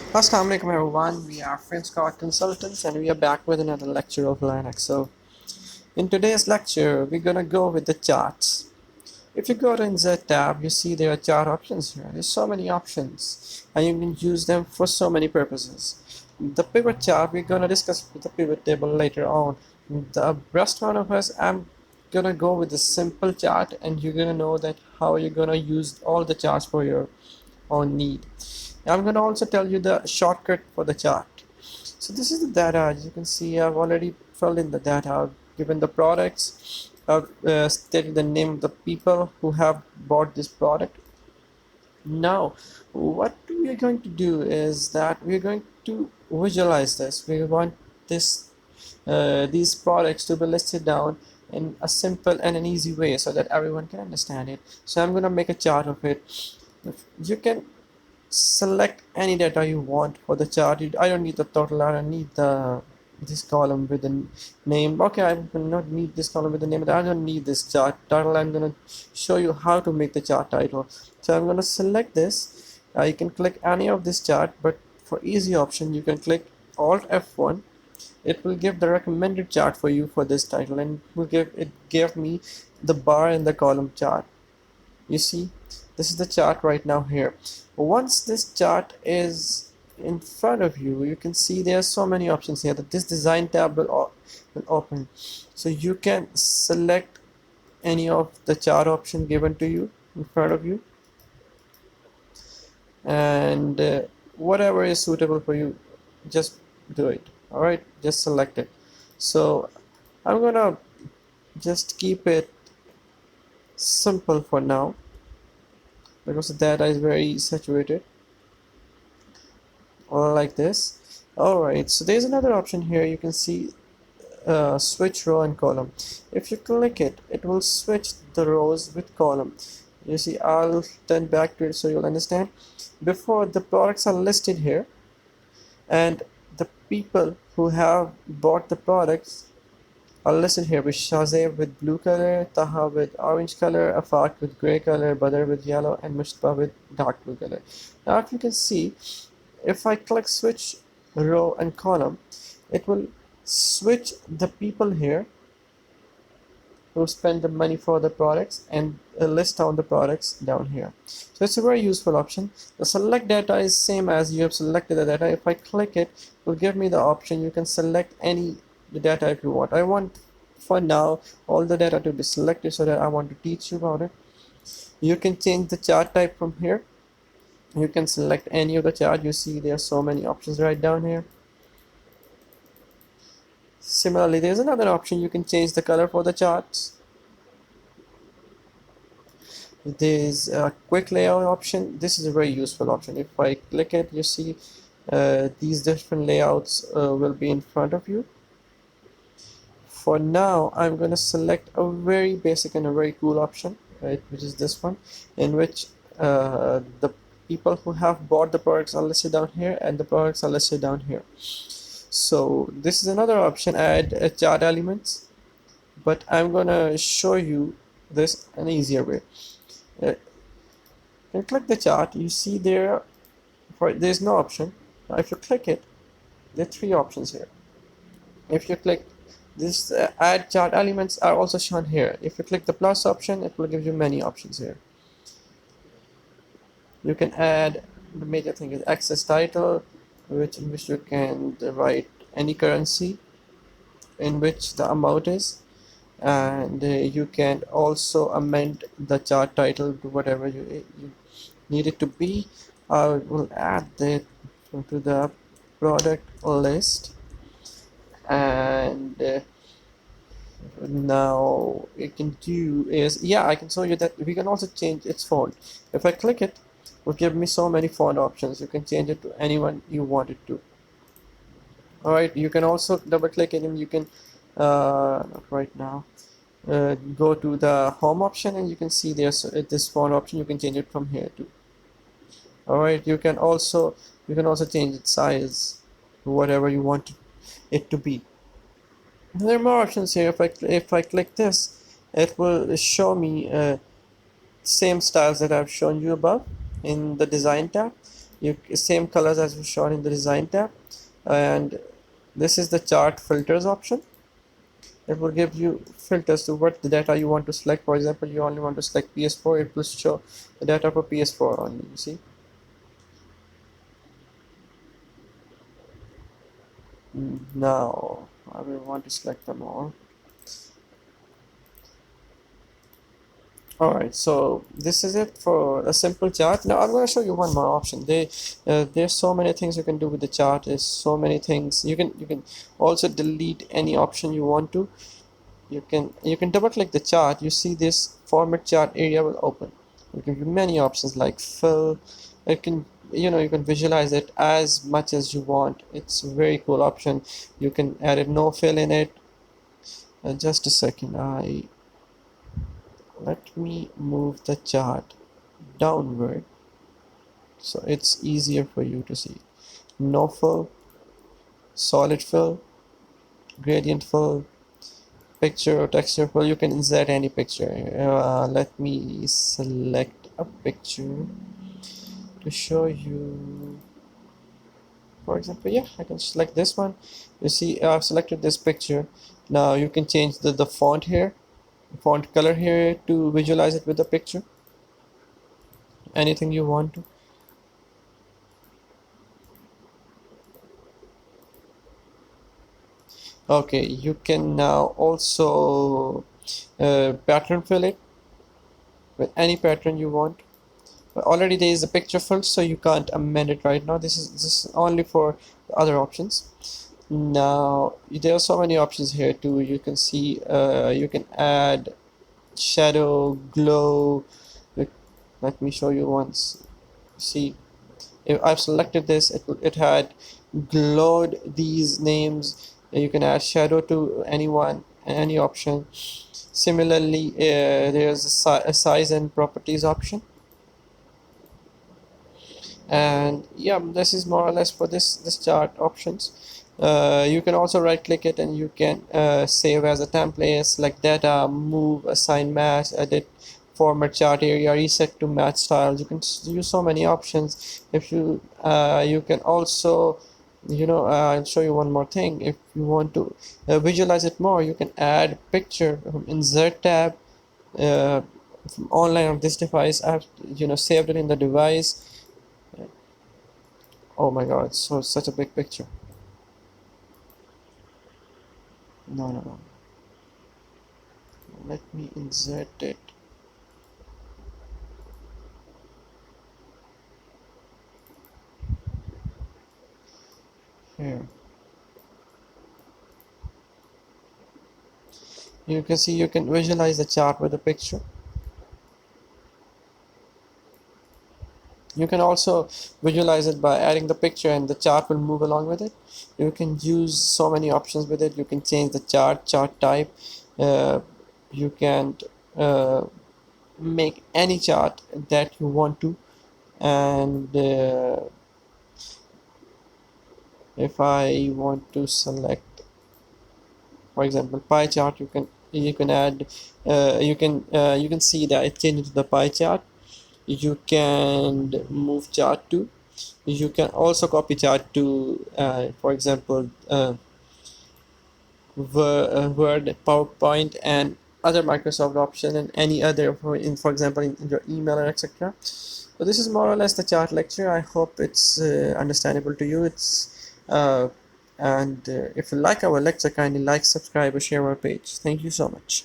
Assalamu alaikum everyone, we are French Scott Consultants and we are back with another lecture of Linux. So in today's lecture we're gonna go with the charts. If you go to Insert tab, you see there are chart options here. There's so many options and you can use them for so many purposes. The pivot chart, we're gonna discuss the pivot table later on. The rest one of us, I'm gonna go with the simple chart and you're gonna know that how you're gonna use all the charts for your own need. I'm going to also tell you the shortcut for the chart. So this is the data. As you can see, I've already filled in the data. I've given the products. I've stated the name of the people who have bought this product. Now, what we are going to do is that we're going to visualize this. We want this these products to be listed down in a simple and an easy way so that everyone can understand it. So I'm going to make a chart of it. You can select any data you want for the chart. I don't need the total. I don't need the this column with the name. Okay, I will not need this column with the name. I don't need this chart title. I'm gonna show you how to make the chart title. So I'm gonna select this. You can click any of this chart, but for easy option, you can click Alt F1. It will give the recommended chart for you for this title, and it gave me the bar and the column chart. You see, this is the chart right now here. Once this chart is in front of you, you can see there are so many options here that this design tab will open. So you can select any of the chart option given to you in front of you, and whatever is suitable for you, just do it. All right, just select it. So I'm gonna just keep it simple for now because the data is very saturated, like this. Alright, so there's another option here. You can see switch row and column. If you click it, it will switch the rows with column. You see, I'll turn back to it so you'll understand. Before, the products are listed here, and the people who have bought the products are listed here with Shazay with blue color, Taha with orange color, Afaq with gray color, Badr with yellow, and Mustafa with dark blue color. Now if you can see, if I click switch row and column, it will switch the people here who spend the money for the products and list down the products down here. So it's a very useful option. The select data is same as you have selected the data. If I click it, it will give me the option. You can select any the data if you want. I want for now all the data to be selected so that I want to teach you about it. You can change the chart type from here. You can select any of the chart. You see there are so many options right down here. Similarly, there's another option. You can change the color for the charts. There's a quick layout option. This is a very useful option. If I click it, you see these different layouts will be in front of you. For now, I'm going to select a very basic and a very cool option, right, which is this one, in which the people who have bought the products are listed down here and the products are listed down here. So this is another option, add chart elements, but I'm gonna show you this an easier way. You can click the chart, you see there's no option. Now if you click it, there are three options here. If you click this, add chart elements are also shown here. If you click the plus option, it will give you many options here. You can add, the major thing is access title, in which you can write any currency in which the amount is, and you can also amend the chart title to whatever you need it to be. I will add that to the product list, and now it can do is, yeah, I can show you that we can also change its font. If I click it, it will give me so many font options. You can change it to anyone you want it to. All right, you can also double click it and you can not right now, go to the home option and you can see there's this font option. You can change it from here too. All right, you can also change its size to whatever you want it to be. There are more options here. If I click this, it will show me same styles that I've shown you above in the design tab. same colors as we shown in the design tab. And this is the chart filters option. It will give you filters to what the data you want to select. For example, you only want to select PS4, it will show the data for PS4 only, you see. Now I will want to select them all. Alright, so this is it for a simple chart. Now I'm going to show you one more option. There's so many things you can do with the chart. There's so many things you can also delete any option you want to. You can double click the chart. You see this format chart area will open. It will give you many options like fill. It can you can visualize it as much as you want. It's a very cool option. You can add a no fill in it. Just a second. Let me move the chart downward so it's easier for you to see. No fill, solid fill, gradient fill, picture or texture fill. You can insert any picture. Let me select a picture to show you. For example, yeah, I can select this one. You see, I've selected this picture. Now you can change the font here, font color here to visualize it with the picture. Anything you want to. Okay, you can now also pattern fill it with any pattern you want. But already there is a picture filled, so you can't amend it right now. This is only for the other options. Now there are so many options here too. You can see you can add shadow, glow. Let me show you once. See, if I've selected this, it had glowed these names. You can add shadow to anyone, any option. Similarly, there's a size and properties option. And yeah, this is more or less for this chart options. You can also right click it and you can save as a template, select data, move, assign match, edit, format chart area, reset to match styles. You can use so many options. If you you can also I'll show you one more thing. If you want to visualize it more, you can add picture from insert tab from online on this device. I've saved it in the device. Oh my god, so such a big picture. No. Let me insert it. Here. You can see you can visualize the chart with a picture. You can also visualize it by adding the picture and the chart will move along with it. You can use so many options with it. You can change the chart type. You can make any chart that you want to. And if I want to select, for example, pie chart, you can add you can see that it changes the pie chart. You can move chart to. You can also copy chart to, for example, Word, PowerPoint, and other Microsoft option, and any other for example in your email or etc. So this is more or less the chart lecture. I hope it's understandable to you. And if you like our lecture, kindly like, subscribe, or share our page. Thank you so much.